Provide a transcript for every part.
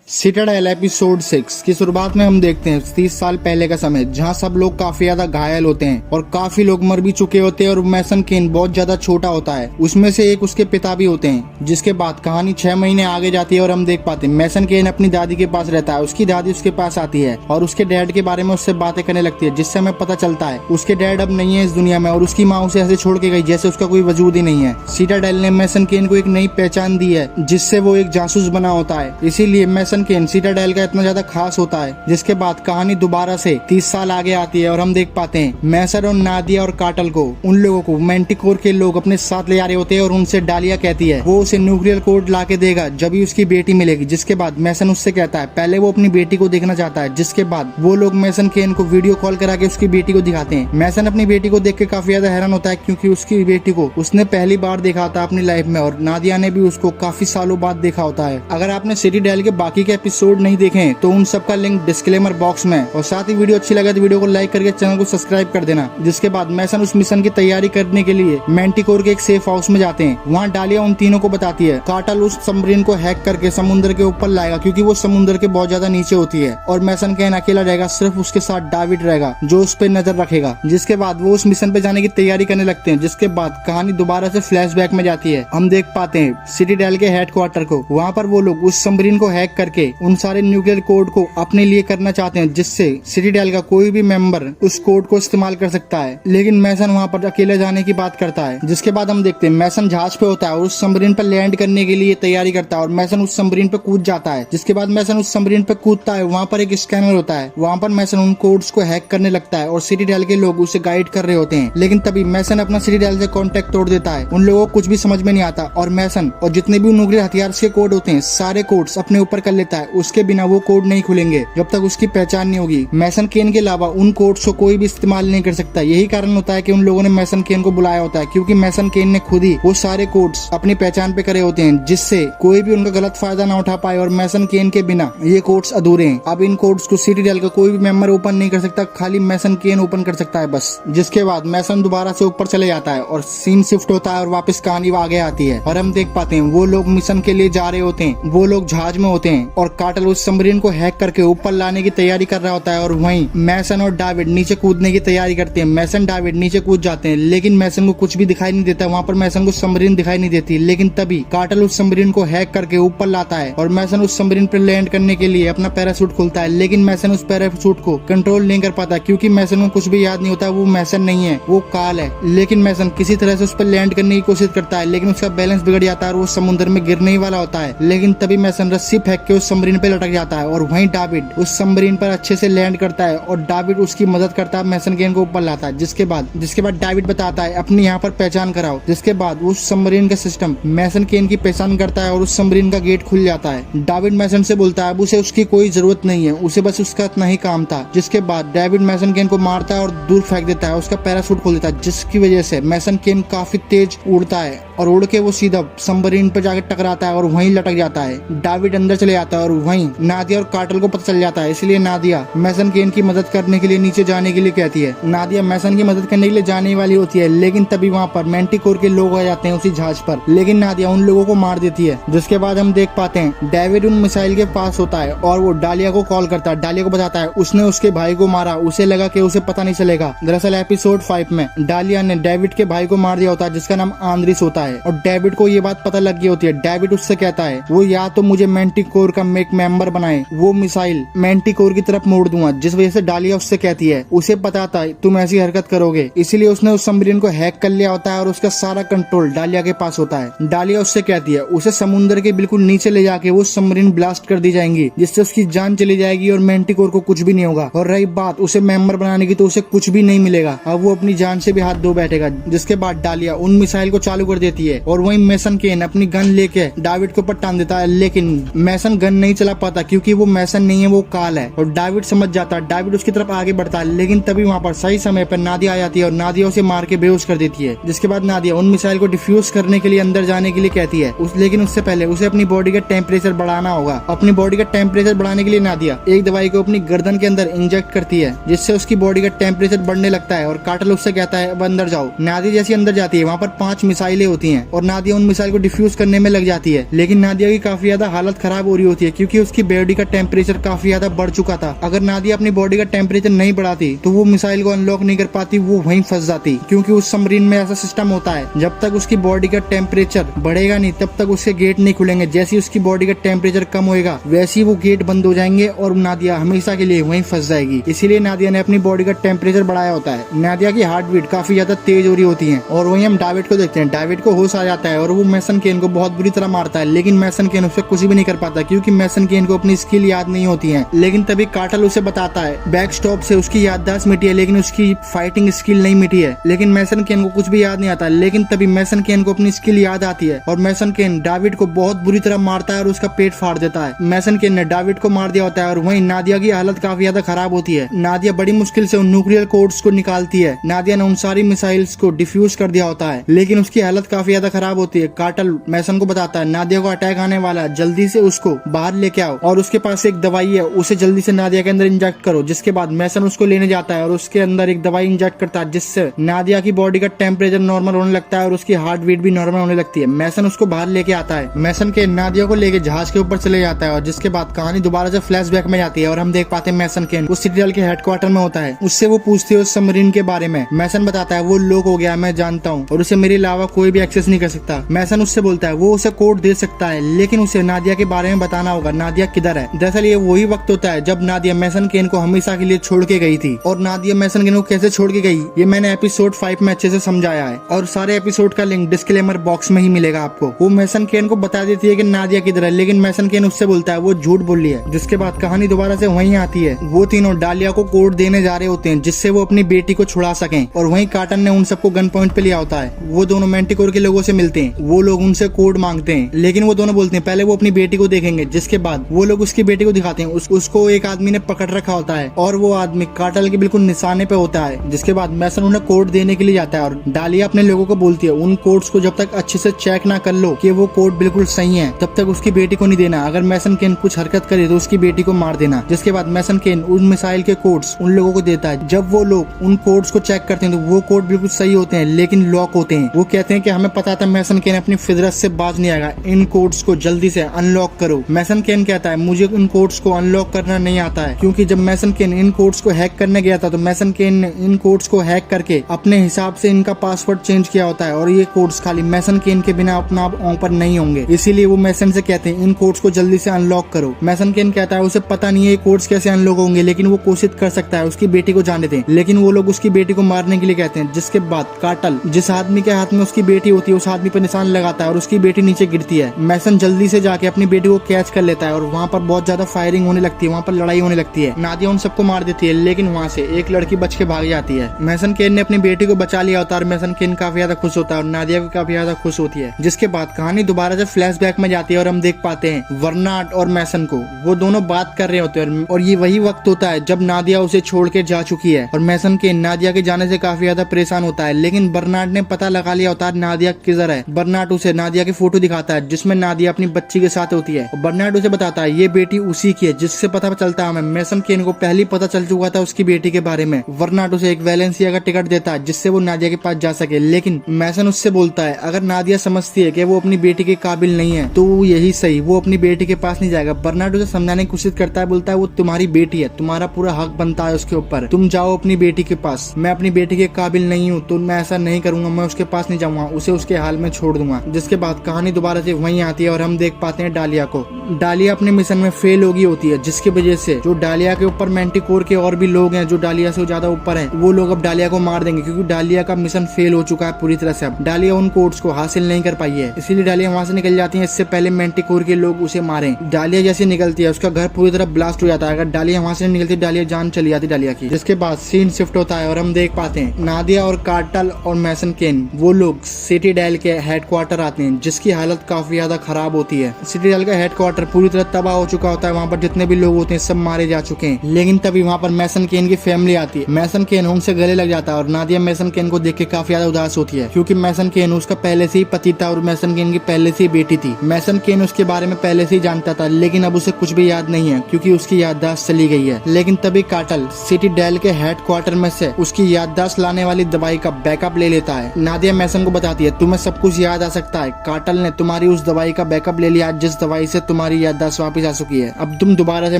Citadel episode 6 की शुरुआत में हम देखते हैं 30 साल पहले का समय, जहां सब लोग काफी ज्यादा घायल होते हैं और काफी लोग मर भी चुके होते हैं और मैसन केन बहुत ज्यादा छोटा होता है। उसमें से एक उसके पिता भी होते हैं। जिसके बाद कहानी 6 महीने आगे जाती है और हम देख पाते हैं मैसन केन अपनी दादी के पास रहता है। उसकी दादी उसके पास आती है और उसके डैड के बारे में उससे बातें करने लगती है, जिससे हमें पता चलता है उसके डैड अब नहीं है इस दुनिया में और उसकी माँ उसे ऐसे छोड़ के गई जैसे उसका कोई वजूद ही नहीं है। सिटाडेल ने मैसन केन को एक नई पहचान दी है, जिससे वो एक जासूस बना होता है। इसीलिए मैसन केन सिटाडेल का इतना ज्यादा खास होता है। जिसके बाद कहानी दोबारा से 30 साल आगे आती है और हम देख पाते हैं मैसन और नादिया और काटल को, उन लोगों को मैंटिकोर के लोग अपने साथ ले जा रहे होते हैं और उनसे डालिया कहती है वो उसे न्यूक्लियर कोड ला के देगा जब ही उसकी बेटी मिलेगी। जिसके बाद मैसन उससे कहता है पहले वो अपनी बेटी को देखना चाहता है। जिसके बाद वो लोग मैसन केन को वीडियो कॉल करा के उसकी बेटी को दिखाते हैं। मैसन अपनी बेटी को देख के काफी ज्यादा हैरान होता है, क्योंकि उसकी बेटी को उसने पहली बार देखा था अपनी लाइफ में और नादिया ने भी उसको काफी सालों बाद देखा होता है। अगर आपने सिटाडेल के बाकी के एपिसोड नहीं देखें तो उन सब का लिंक डिस्क्लेमर बॉक्स में, और साथ ही वीडियो अच्छी लगे तो वीडियो को लाइक करके चैनल को सब्सक्राइब कर देना। जिसके बाद मैसन उस मिशन की तैयारी करने के लिए मैंटिकोर के एक सेफ हाउस में जाते हैं। वहाँ डालिया उन तीनों को बताती है काटल उस सबमरीन को हैक करके समुद्र के ऊपर लाएगा, क्योंकि वो समुद्र के बहुत ज्यादा नीचे होती है और मैसन केन अकेला रहेगा, सिर्फ उसके साथ डेविड रहेगा जो उस पर नजर रखेगा। जिसके बाद वो उस मिशन पे जाने की तैयारी करने लगते हैं। जिसके बाद कहानी दोबारा से फ्लैशबैक में जाती है। हम देख पाते हैं सिटाडेल के हेडक्वार्टर को। वहाँ पर वो लोग उस सबमरीन को हैक करके उन सारे न्यूक्लियर कोड को अपने लिए करना चाहते हैं, जिससे सिटाडेल का कोई भी मेंबर उस कोड को इस्तेमाल कर सकता है। लेकिन मैसन वहाँ पर अकेले जाने की बात करता है। जिसके बाद हम देखते हैं मैसन जहाज पे होता है और उस सबमरीन पर लैंड करने के लिए तैयारी करता है और मैसन उस सबमरीन पे कूद जाता है। जिसके बाद मैसन उस सबमरीन पे कूदता है, वहाँ पर एक स्कैनर होता है। वहाँ पर मैसन उन कोड्स को हैक करने लगता है और सिटाडेल के लोग उसे गाइड कर रहे होते हैं। लेकिन तभी मैसन अपना सिटाडेल से कॉन्टेक्ट तोड़ देता है। उन लोगों को कुछ भी समझ में नहीं आता और मैसन और जितने भी न्यूक्लियर हथियार के कोड होते हैं सारे कोड्स अपने ऊपर कर लेता है। उसके बिना वो कोड नहीं खुलेंगे जब तक उसकी पहचान नहीं होगी। मैसन केन के अलावा उन कोड्स को कोई भी इस्तेमाल नहीं कर सकता। यही कारण होता है कि उन लोगों ने मैसन केन को बुलाया होता है, क्योंकि मैसन केन ने खुद ही वो सारे कोड्स अपनी पहचान पे करे होते हैं, जिससे कोई भी उनका गलत फायदा ना उठा पाए। और मैसन केन के बिना ये कोड्स अधूरे हैं। अब इन कोड्स को सिटाडेल का कोई भी मेंबर ओपन नहीं कर सकता, खाली मैसन केन ओपन कर सकता है बस। जिसके बाद मैसन दोबारा से ऊपर चले जाता है और सीन शिफ्ट होता है और वापस कहानी आगे आती है और हम देख पाते हैं वो लोग मिशन के लिए जा रहे होते हैं। वो लोग जहाज में होते हैं और काटल उस सबमरीन को हैक करके ऊपर लाने की तैयारी कर रहा होता है और वहीं मैसन और डेविड नीचे कूदने की तैयारी करते हैं। मैसन डेविड नीचे कूद जाते हैं, लेकिन मैसन को कुछ भी दिखाई नहीं देता। वहाँ पर मैसन को सबमरीन दिखाई नहीं देती। लेकिन तभी काटल उस सबमरीन को हैक करके ऊपर लाता है और मैसन उस सबमरीन पर लैंड करने के लिए अपना पैराशूट खोलता है। लेकिन मैसन उस पैराशूट को कंट्रोल नहीं कर पाता, क्योंकि मैसन को कुछ भी याद नहीं होता। वो मैसन नहीं है, वो काल है। लेकिन मैसन किसी तरह से उस पर लैंड करने की कोशिश करता है, लेकिन उसका बैलेंस बिगड़ जाता है और वो समुद्र में गिरने ही वाला होता है। लेकिन तभी मैसन रस्सी फेंक के उस सबमरीन पे लटक जाता है और वहीं डेविड उस सबमरीन पर अच्छे से लैंड करता है और डेविड उसकी मदद करता है, मैसन केन को ऊपर लाता है। जिसके बाद डेविड बताता है अपनी यहाँ पर पहचान कराओ। जिसके बाद उस सबमरीन का सिस्टम मैसन केन की पहचान करता है और उस सबमरीन का गेट खुल जाता है। डेविड मैसन से बोलता है अब उसे उसकी कोई जरूरत नहीं है, उसे बस उसका इतना ही काम था। जिसके बाद डेविड मैसन केन को मारता है और दूर फेंक देता है, उसका पैराशूट खोल देता है, जिसकी वजह से मैसन केन काफी तेज उड़ता है और उड़ के वो सीधा सबमरीन पर जाकर टकराता है और वहीं लटक जाता है। डेविड अंदर चले जाता है और वहीं नादिया और काटल को पता चल जाता है, इसलिए नादिया मैसन केन की मदद करने के लिए नीचे जाने के लिए कहती है। नादिया मैसन की मदद करने के लिए जाने वाली होती है, लेकिन तभी वहाँ पर मैंटिकोर के लोग आ जाते हैं उसी जहाज पर। लेकिन नादिया उन लोगों को मार देती है। जिसके बाद हम देख पाते हैं डेविड उन मिसाइल के पास होता है और वो डालिया को कॉल करता है। डालिया को बताता है उसने उसके भाई को मारा, उसे लगा कि उसे पता नहीं चलेगा। दरअसल एपिसोड 5 में डालिया ने डेविड के भाई को मार दिया होता है, जिसका नाम आंद्रिस होता है और डेविड को ये बात पता लग गई होती है। डेविड उससे कहता है वो या तो मुझे मैंटिकोर का एक मेंबर बनाए, वो मिसाइल मैंटिकोर की तरफ मोड़ दूंगा। जिस वजह से डालिया उससे कहती है उसे पता था तुम ऐसी हरकत करोगे, इसीलिए उसने उस सबमरीन को हैक कर लिया होता है और उसका सारा कंट्रोल डालिया के पास होता है। डालिया उससे कहती है उसे समुद्र के बिल्कुल नीचे ले जाके वो सबमरीन ब्लास्ट कर दी जाएंगी, जिससे उसकी जान चली जाएगी और मैंटिकोर को कुछ भी नहीं होगा। और रही बात उसे मेंबर बनाने की, तो उसे कुछ भी नहीं मिलेगा, अब वो अपनी जान से भी हाथ धो बैठेगा। जिसके बाद डालिया उन मिसाइल को चालू कर देती है और वहीं मैसन केन अपनी गन लेके डेविड के ऊपर टांग देता है। लेकिन मैसन गन नहीं चला पाता, क्योंकि वो मैसन नहीं है, वो काल है। और डेविड समझ जाता है, डेविड उसकी तरफ आगे बढ़ता है। लेकिन तभी वहाँ पर सही समय पर नादिया आ जाती है और नादिया उसे मार के बेहोश कर देती है। जिसके बाद नादिया उन मिसाइल को डिफ्यूज करने के लिए अंदर जाने के लिए कहती है। लेकिन उससे पहले उसे अपनी बॉडी का टेम्परेचर बढ़ाना होगा। अपनी बॉडी का टेम्परेचर बढ़ाने के लिए नादिया एक दवाई को अपनी गर्दन के अंदर इंजेक्ट करती है, जिससे उसकी बॉडी का टेम्परेचर बढ़ने लगता है और काटल उससे कहता है अब अंदर जाओ। नादिया जैसी अंदर जाती है, वहाँ पर 5 मिसाइलें होती होती है और नादिया उन मिसाइल को डिफ्यूज करने में लग जाती है। लेकिन नादिया की काफी ज्यादा हालत खराब हो रही होती है क्योंकि उसकी बॉडी का टेम्परेचर काफी ज्यादा बढ़ चुका था। अगर नादिया अपनी बॉडी का टेम्परेचर नहीं बढ़ाती तो वो मिसाइल को अनलॉक नहीं कर पाती, वो वहीं फंस जाती। क्योंकि उस सबमरीन में ऐसा सिस्टम होता है, जब तक उसकी बॉडी का टेम्परेचर बढ़ेगा नहीं तब तक उसके गेट नहीं खुलेंगे। जैसे ही उसकी बॉडी का टेम्परेचर कम होएगा वैसे ही वो गेट बंद हो जाएंगे और नादिया हमेशा के लिए वहीं फंस जाएगी। इसीलिए नादिया ने अपनी बॉडी का टेम्परेचर बढ़ाया होता है। नादिया की हार्ट बीट काफी ज्यादा तेज हो रही होती है और वहीं हम डेविड को देखते हैं। डेविड को होश आ जाता है और वो मैसन केन को बहुत बुरी तरह मारता है, लेकिन मैसन केन उससे कुछ भी नहीं कर पाता क्योंकि मैसन केन को अपनी स्किल याद नहीं होती है। लेकिन तभी कार्टल उसे बताता है बैक स्टॉप से उसकी याददाश्त मिटी है लेकिन उसकी फाइटिंग स्किल नहीं मिटी है। लेकिन मैसन केन को कुछ भी याद नहीं आता। लेकिन तभी मैसन केन को अपनी स्किल याद आती है और मैसन केन डेविड को बहुत बुरी तरह मारता है और उसका पेट फाड़ देता है। मैसन केन ने डेविड को मार दिया होता है और वहीं नादिया की हालत काफी ज्यादा खराब होती है। नादिया बड़ी मुश्किल से उन न्यूक्लियर कोड्स को निकालती है। नादिया ने उन सारी मिसाइल्स को डिफ्यूज कर दिया होता है लेकिन उसकी हालत काफी ज्यादा खराब होती है। कार्टल मैसन को बताता है नादिया को अटैक आने वाला है, जल्दी से उसको बाहर लेके आओ और उसके पास एक दवाई है, उसे जल्दी से नादिया के अंदर इंजेक्ट करो। जिसके बाद मैसन उसको लेने जाता है और उसके अंदर एक दवाई इंजेक्ट करता है जिससे नादिया की बॉडी का टेम्परेचर नॉर्मल होने लगता है और उसकी हार्ट बीट भी नॉर्मल होने लगती है। मैसन उसको बाहर लेके आता है। मैसन के नादिया को लेके जहाज के ऊपर चले जाता है और जिसके बाद कहानी दोबारा से फ्लैशबैक में जाती है और हम देख पाते हैं मैसन केन उस सिटीजल के हेडक्वार्टर में होता है। उससे वो पूछती है उस सबमरीन के बारे में। मैसन बताता है वो लोग हो गया, मैं जानता हूँ और उसे मेरे अलावा कोई भी एक्सेस नहीं कर सकता। मैसन उससे बोलता है वो उसे कोड दे सकता है लेकिन उसे नादिया के बारे में बताना होगा, नादिया किधर है। दरअसल ये वही वक्त होता है जब नादिया मैसन केन को हमेशा के लिए छोड़ के गई थी और नादिया मैसन केन को कैसे छोड़ के गई ये मैंने एपिसोड 5 में अच्छे से समझाया है और सारे एपिसोड का लिंक डिस्क्लेमर बॉक्स में ही मिलेगा आपको। वो मैसन केन को बता देती है कि नादिया किधर है लेकिन मैसन केन उससे बोलता है वो झूठ बोल रही है। जिसके बाद कहानी दोबारा से वहीं आती है। वो तीनों डालिया को कोड देने जा रहे होते हैं जिससे वो अपनी बेटी को छुड़ा सकें और वहीं कार्टन ने उन सबको गन पॉइंट पे लिया होता है। वो दोनों मैंटिकोर के लोगों से मिलते हैं, वो लोग उनसे कोड मांगते हैं लेकिन वो दोनों बोलते हैं पहले वो अपनी बेटी को देखेंगे। जिसके बाद वो लोग उसकी बेटी को दिखाते हैं। उसको एक आदमी ने पकड़ रखा होता है और वो आदमी कार्टल के बिल्कुल निशाने पे होता है। जिसके बाद मैसन उन्हें कोड देने के लिए जाता है और डालिया अपने लोगों को बोलती है उन कोड्स को जब तक अच्छे से चेक ना कर लो कि वो कोड बिल्कुल सही है तब तक उसकी बेटी को नहीं देना। अगर मैसन केन कुछ हरकत करे तो उसकी बेटी को मार देना। जिसके बाद मैसन केन उन मिसाइल के कोड्स उन लोगों को देता है। जब वो लोग उन कोड्स को चेक करते हैं तो वो कोड बिल्कुल सही होते हैं लेकिन लॉक होते हैं। वो कहते हैं कि हमें पता था मैसन केन अपनी फितरत से बाज नहीं आएगा, इन कोड्स को जल्दी से अनलॉक करो। मैसन केन कहता है मुझे इन कोड्स को अनलॉक करना नहीं आता है क्योंकि जब मैसन केन इन कोड्स को हैक करने गया था तो मैसन केन ने इन कोड्स को हैक करके अपने हिसाब से इनका पासवर्ड चेंज किया होता है और ये कोड्स खाली मैसन केन के बिना अपना आप ओपन नहीं होंगे। इसीलिए वो मैसन से कहते हैं इन कोड्स को जल्दी से अनलॉक करो। मैसन केन कहता है उसे पता नहीं है ये कोड्स कैसे अनलॉक होंगे लेकिन वो कोशिश कर सकता है, उसकी बेटी को जाने दें। लेकिन वो लोग उसकी बेटी को मारने के लिए कहते हैं। जिसके बाद कार्टल जिस आदमी के हाथ में उसकी बेटी होती है उस आदमी पर निशान लगाता है और उसकी बेटी नीचे गिरती है। मैसन जल्दी से जाके अपनी बेटी को कैच कर लेता है और वहाँ पर बहुत ज्यादा फायरिंग होने लगती है, वहाँ पर लड़ाई होने लगती है। नादिया उन सबको मार देती है लेकिन वहाँ से एक लड़की बच के भाग जाती है। मैसन केन ने अपनी बेटी को बचा लिया होता है और मैसन केन काफी ज्यादा खुश होता है और नादिया भी काफी ज्यादा खुश होती है। जिसके बाद कहानी दोबारा से फ्लैशबैक में जाती है और हम देख पाते हैं वर्नाट और मैसन को, वो दोनों बात कर रहे होते हैं और ये वही वक्त होता है जब नादिया उसे छोड़ के जा चुकी है और मैसन केन नादिया के जाने से काफी ज्यादा परेशान होता है। लेकिन बर्नार्ड ने पता लगा लिया होता है नादिया किधर है। बर्नार्ड उसे नादिया की फोटो दिखाता है जिसमें नादिया अपनी बच्ची के साथ होती है। बर्नार्ड उसे बताता है ये बेटी उसी की है, जिससे पता चलता है मैसन केन को पहले पता चल चुका था उसकी बेटी के बारे में। बर्नार्ड उसे एक वैलेंसिया का टिकट देता है जिससे वो नादिया के पास जा सके। लेकिन मैसन उससे बोलता है अगर नादिया समझती है कि वो अपनी बेटी के काबिल नहीं है तो यही सही, वो अपनी बेटी के पास नहीं जाएगा। बर्नार्ड उसे समझाने की कोशिश करता है, बोलता है वो तुम्हारी बेटी है, तुम्हारा पूरा हक बनता है उसके ऊपर, तुम जाओ अपनी बेटी के पास। मैं अपनी बेटी के काबिल नहीं हूँ तो मैं ऐसा नहीं करूंगा, मैं उसके पास नहीं जाऊंगा, उसे उसके हाल में छोड़ दूंगा। जिसके बाद कहानी दोबारा से वहीं आती है और हम देख पाते हैं डालिया को। डालिया अपने मिशन में फेल हो गई होती है जिसकी वजह से जो डालिया के ऊपर मैंटिकोर के और भी लोग हैं जो डालिया से ज्यादा ऊपर हैं, वो लोग अब डालिया को मार देंगे क्योंकि डालिया का मिशन फेल हो चुका है पूरी तरह से। अब डालिया उन कोड्स को हासिल नहीं कर पाई है, इसीलिए डालिया वहाँ से निकल जाती है इससे पहले मैंटिकोर के लोग उसे मारे। डालिया जैसे निकलती है उसका घर पूरी तरह ब्लास्ट हो जाता है। अगर डालिया वहाँ से निकलती डालिया जान चली जाती डालिया की। जिसके बाद सीन शिफ्ट होता है और हम देख पाते हैं नादिया और कार्टल और मैसन केन वो लोग सिटीडेल के हेडक्वार्टर आते हैं जिसकी हालत काफी ज्यादा खराब होती है। सिटीडेल का हेडक्वार्टर पूरी तरह तबाह हो चुका होता है, वहाँ पर जितने भी लोग होते हैं सब मारे जा चुके हैं। लेकिन तभी वहाँ पर मैसन केन की फैमिली आती है। मैसन केन उनसे गले लग जाता है और नादिया मैसन केन को देख के काफी ज्यादा उदास होती है क्योंकि मैसन केन उसका पहले से ही पति था और मैसन केन की पहले से ही बेटी थी। मैसन केन उसके बारे में पहले से ही जानता था लेकिन अब उसे कुछ भी याद नहीं है क्योंकि उसकी याददाश्त चली गई है। लेकिन तभी कार्टल सिटीडेल के हेडक्वार्टर में से उसकी याददाश्त लाने वाली दवाई का बैकअप ले लेता है। नादिया मैसन को बताती है तुम्हें सब कुछ याद आ सकता है। कार्टेल ने तुम्हारी उस दवाई का बैकअप ले लिया जिस दवाई से तुम्हारी याददाश्त वापस आ चुकी है। अब तुम दोबारा से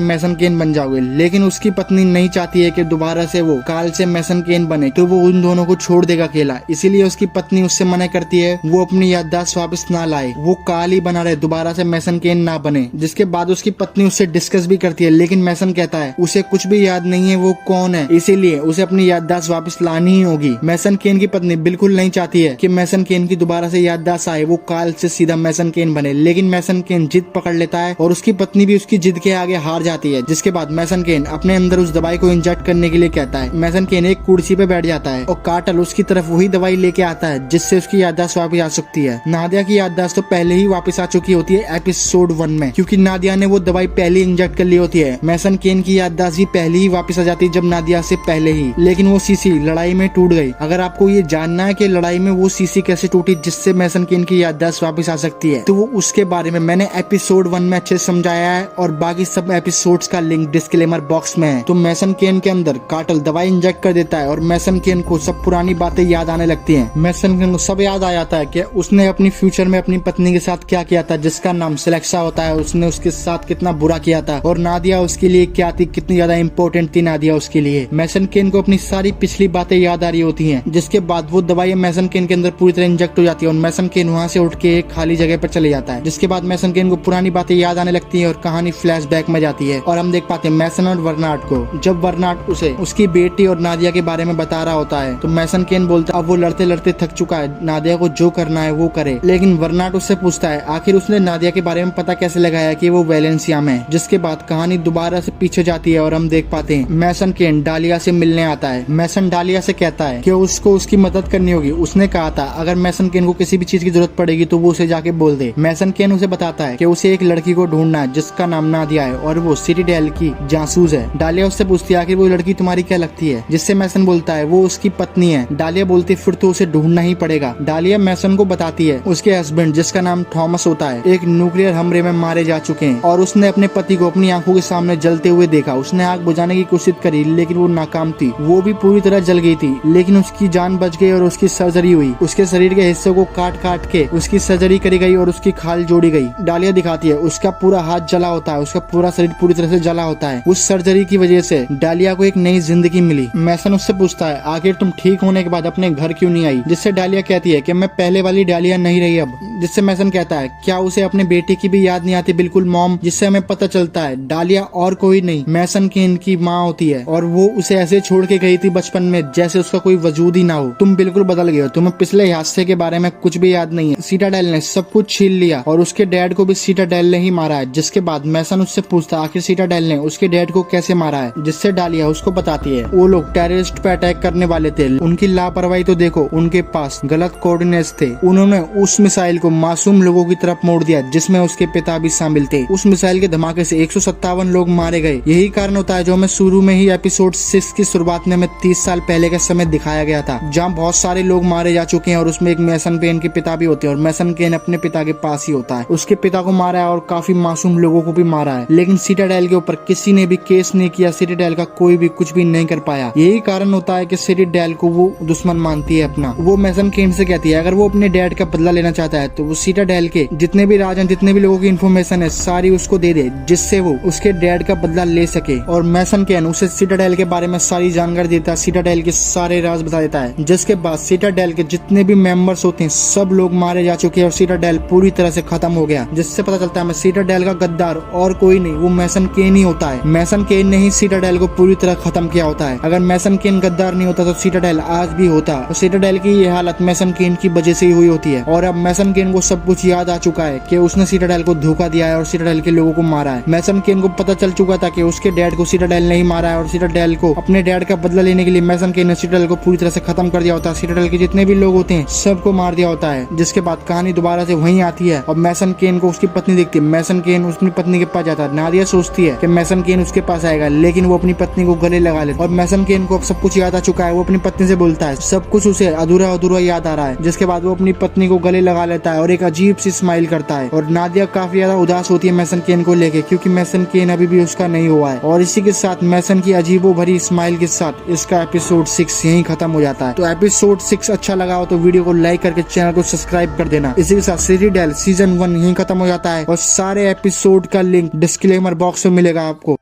मैसन केन बन जाओगे। लेकिन उसकी पत्नी नहीं चाहती है कि दोबारा से वो काल से मैसन केन बने, तो वो उन दोनों को छोड़ देगा अकेला। इसीलिए उसकी पत्नी उससे मना करती है वो अपनी याददाश्त वापस ना लाए, वो काल ही बना रहे, दोबारा से मैसन केन ना बने। जिसके बाद उसकी पत्नी उससे डिस्कस भी करती है, लेकिन मैसन कहता है उसे कुछ भी याद नहीं है वो कौन है, इसीलिए उसे अपनी याददाश्त वापस लानी ही होगी। मैसन केन की पत्नी बिल्कुल नहीं चाहती है कि मैसन केन की दोबारा से याददाश्त आए, वो काल से सीधा मैसन केन बने। लेकिन मैसन केन जिद पकड़ लेता है और उसकी पत्नी भी उसकी जिद के आगे हार जाती है। जिसके बाद मैसन केन अपने अंदर उस दवाई को इंजेक्ट करने के लिए कहता है। मैसन केन एक कुर्सी पे बैठ जाता है और कार्टेल उसकी तरफ वही दवाई लेके आता है जिससे उसकी याददाश्त वापस आ सकती है। नादिया की याददाश्त तो पहले ही वापस आ चुकी होती है एपिसोड 1 में, क्योंकि नादिया ने वो दवाई पहले इंजेक्ट कर ली होती है। मैसन केन की याददाश्त भी पहले ही वापस आ जाती है जब नादिया से पहले ही। लेकिन वो सीसी लड़ाई में टूट गई। अगर आपको ये जानना है कि लड़ाई में वो सीसी कैसे टूटी जिससे मैसन केन की याददाश्त वापस आ सकती है, तो वो उसके बारे में मैंने एपिसोड 1 में अच्छे से समझाया है और बाकी सब एपिसोड्स का लिंक डिस्क्लेमर बॉक्स में है। तो मैसन केन के अंदर कार्टेल दवाई इंजेक्ट कर देता है और मैसन केन को सब पुरानी बातें याद आने लगती हैं। मैसन केन को सब याद आ जाता है कि उसने अपनी फ्यूचर में अपनी पत्नी के साथ क्या किया था जिसका नाम सिलेक्सा होता है। उसने उसके साथ कितना बुरा किया था और नादिया उसके लिए क्या थी, कितनी ज्यादा इंपॉर्टेंट थी नादिया उसके लिए। मैसन केन को अपनी सारी पिछली बातें याद आ रही होती हैं। जिसके बाद वो दवाई मैसन केन के अंदर पूरी तरह इंजेक्ट हो जाती है और मैसन केन वहाँ से उठ के एक खाली जगह पर चले जाता है। जिसके बाद मैसन केन को पुरानी बातें याद आने लगती है और कहानी फ्लैशबैक में जाती है और हम देख पाते हैं मैसन और वर्नाट को। जब वर्नाट उसे उसकी बेटी और नादिया के बारे में बता रहा होता है तो मैसन केन बोलता है अब वो लड़ते लड़ते थक चुका है, नादिया को जो करना है वो करे। लेकिन वर्नाट उससे पूछता है आखिर उसने नादिया के बारे में पता कैसे लगाया कि वो वेलेंसिया में। जिसके बाद कहानी दोबारा से पीछे जाती है और हम देख पाते हैं मैसन केन डालिया से मिलने आता है। मैसन डालिया से कहता है कि उसको उसकी मदद करनी होगी। उसने कहा था अगर मैसन केन को किसी भी चीज की जरूरत पड़ेगी तो वो उसे जाके बोल दे। मैसन केन उसे बताता है कि उसे एक लड़की को ढूंढना है जिसका नाम नादिया है और वो सिटीडेल की जासूस है। डालिया उससे पूछती है आखिर वो लड़की तुम्हारी क्या लगती है, जिससे मैसन बोलता है वो उसकी पत्नी है। डालिया बोलती फिर तो उसे ढूंढना ही पड़ेगा। डालिया मैसन को बताती है उसके हस्बैंड जिसका नाम थॉमस होता है एक न्यूक्लियर हमले में मारे जा चुके हैं और उसने अपने पति को अपनी आंखों के सामने जलते हुए देखा। उसने आग बुझाने की कोशिश करी लेकिन वो नाकाम थी, वो भी पूरी तरह जल गई थी। लेकिन उसकी जान बच गई और उसकी सर्जरी हुई। उसके शरीर के हिस्सों को काट काट के उसकी सर्जरी करी गई और उसकी खाल जोड़ी गई। डालिया दिखाती है उसका पूरा हाथ जला होता है, उसका पूरा शरीर पूरी तरह से जला होता है। उस सर्जरी की वजह से डालिया को एक नई जिंदगी मिली। मैसन उससे पूछता है आखिर तुम ठीक होने के बाद अपने घर क्यों नहीं आई, जिससे डालिया कहती है कि मैं पहले वाली डालिया नहीं रही अब। जिससे मैसन कहता है क्या उसे अपने बेटे की भी याद नहीं आती, बिल्कुल मॉम। जिससे हमें पता चलता है डालिया और कोई नहीं मैसन केन की माँ होती है और वो उसे ऐसे छोड़ के गई थी बचपन में जैसे उसका कोई वजूद ही ना हो। तुम बिल्कुल बदल गए हो, तुम्हें पिछले हादसे के बारे में कुछ भी याद नहीं है। सिटाडेल ने सब कुछ छीन लिया और उसके डैड को भी सिटाडेल ने ही मारा है। जिसके बाद मैसन उससे पूछता आखिर सिटाडेल ने उसके डैड को कैसे मारा है, जिससे डालिया उसको बताती है वो लोग टेररिस्ट पे अटैक करने वाले थे। उनकी लापरवाही तो देखो, उनके पास गलत कोऑर्डिनेट्स थे। उन्होंने उस मिसाइल को मासूम लोगों की तरफ मोड़ दिया जिसमें उसके पिता भी शामिल थे। उस मिसाइल के धमाके से 157 लोग मारे गए। यही कारण होता है जो हमें शुरू में ही एपिसोड 6 की शुरुआत में हमें 30 साल पहले का समय दिखाया गया था, जहाँ बहुत सारे लोग मारे जा चुके हैं और उसमें एक मैसन केन के पिता भी होते हैं और मैसन केन अपने पिता के पास ही होता है। उसके पिता को मारा है और काफी मासूम लोगों को भी मारा है। लेकिन सिटाडेल के ऊपर किसी ने भी केस नहीं किया, सिटाडेल का कोई भी कुछ भी नहीं कर पाया। यही कारण होता है कि सिटाडेल को वो दुश्मन मानती है अपना। वो मैसन केन से कहती है अगर वो अपने डैड का बदला लेना चाहता है तो वो सिटाडेल के जितने भी राज हैं, जितने भी लोगों की इन्फॉर्मेशन है, सारी उसको दे दे जिससे वो उसके डैड का बदला ले सके। और मैसन केन उसे सिटाडेल के बारे में सारी जानकारी देता है, सिटाडेल के सारे राज बता देता है। जिसके बाद सिटाडेल के जितने भी मेंबर्स होते हैं सब लोग मारे जा चुके हैं और सिटाडेल पूरी तरह से खत्म हो गया। जिससे पता चलता है सिटाडेल का गद्दार और कोई नहीं, वो मैसन केन ही होता है। मैसन केन ने ही सिटाडेल को पूरी तरह खत्म किया होता है। अगर मैसन केन गद्दार नहीं होता तो सिटाडेल आज भी होता और सिटाडेल की ये हालत मैसन केन की वजह से ही हुई होती है। और अब मैसन केन को सब कुछ याद आ चुका है कि उसने सिटाडेल को धोखा दिया है और सिटाडेल के लोगों को मारा है। मैसन केन को पता चल चुका था कि उसके डैड को सिटाडेल नहीं मारा है और सिटाडेल को अपने डैड का बदला लेने के लिए मैसन केन ने सिटाडेल को पूरी तरह से खत्म कर दिया होता है। सिटाडेल के जितने भी लोग होते हैं सबको मार दिया होता है। जिसके बाद कहानी दोबारा से वहीं आती है और मैसन केन को उसकी पत्नी दिखती है। मैसन केन उसकी पत्नी के पास जाता है। नादिया सोचती है कि मैसन केन उसके पास आएगा लेकिन वो अपनी पत्नी को गले लगा लेता और मैसन केन को अब सब कुछ याद आ चुका है। वो अपनी पत्नी से बोलता है सब कुछ उसे अधूरा अधूरा याद आ रहा है। जिसके बाद वो अपनी पत्नी को गले लगा लेता है और एक अजीब सी स्माइल करता है और नादिया काफी ज्यादा उदास होती है मैसन केन को लेके क्योंकि मैसन केन अभी भी उसका नहीं हुआ है। और इसी के साथ मैसन की अजीबो भरी स्माइल के साथ इसका एपिसोड 6 यहीं खत्म हो जाता है। तो एपिसोड 6 अच्छा लगा हो तो वीडियो को लाइक करके चैनल को सब्सक्राइब कर देना। इसी के साथ सीरीडेल सीजन 1 यहीं खत्म हो जाता है और सारे एपिसोड का लिंक डिस्क्लेमर बॉक्स में मिलेगा आपको।